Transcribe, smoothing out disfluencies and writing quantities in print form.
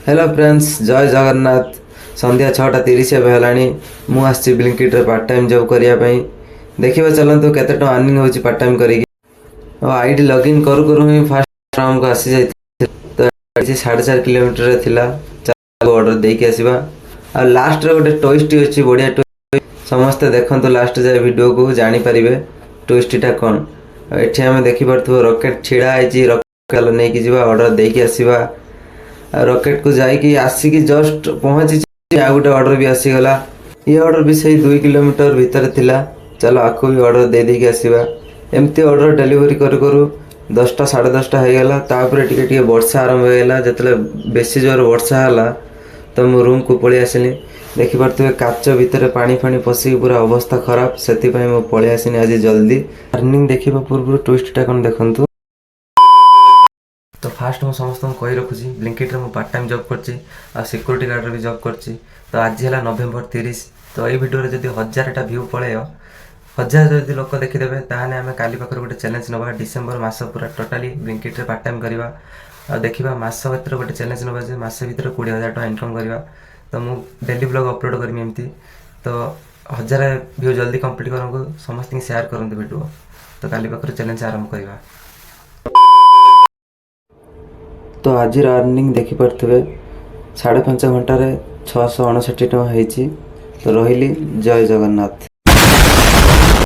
Hello friends, जय जगन्नाथ। संध्या 6:30 है। मु आसी ब्लिंकिट पार्ट टाइम जॉब करने। देखा चलतु के अर्निंग हो पार्ट टाइम कर आईडी लॉगिन करू करू ही फास्ट आमको आसी जाए। तो 4.5 किलोमीटर थिला ऑर्डर देके आसवा। आ लास्ट गोटे ट्विस्ट अच्छी बढ़िया ट्विस्ट, समस्ते देखते लास्ट जाए वीडियो को जानीपारे ट्विस्टा कौन। ये आम देखिपु रॉकेट छिड़ा है, रॉकेट नहीं कि ऑर्डर देके आसवा। रॉकेट को जाइए आसिक जस्ट पहुँची गोटे ऑर्डर भी आसीगला। ये ऑर्डर भी सही 2 किलोमीटर भितर थिला। चलो आपको भी ऑर्डर दे देके आसवा। एमती ऑर्डर डेलीवरी करू करू 10टा 10:30 होगला। तापर टिके वर्षा आरंभ होगा। जो बेसी जोर वर्षा है तो मो रूम को पलि आसली। देखिपे काच भितर पानी फाणी पशिक पूरा अवस्था खराब, से मो पलि आसनी आज जल्दी। अर्निंग देखा पूर्व ट्विस्टा कौन देखूँ। तो फास्ट मुझे समस्त कही रखुची ब्लिंकिट रे पार्ट टाइम जॉब कर सिक्योरिटी गार्ड भी जॉब कर। तो आज है नवेम्बर 30। तो ये वीडियो जब 1000टा व्यू पलैब 1000 जब लोक देखीदे ताहले आम काली पाखर गोटे चैलेंज नवा। डिसेम्बर मास पूरा टोटाली ब्लिंकिट रे पार्ट टाइम करवा। देखा मास भर गोटे चैलेंज नवा जे मास भर 20,000 टका इनकम करवा। तो मुझे डेली ब्लॉग अपलोड करमी एमती। तो 1000 व्यू जल्दी कंप्लीट करूँ, समस्त शेयर करूँ वीडियो। तो काली पाखर चैलेंज आरंभ करवा। तो आज अर्निंग देखिपे 5.5 घंटे 659 टଙ୍କା। तो रही जय जगन्नाथ।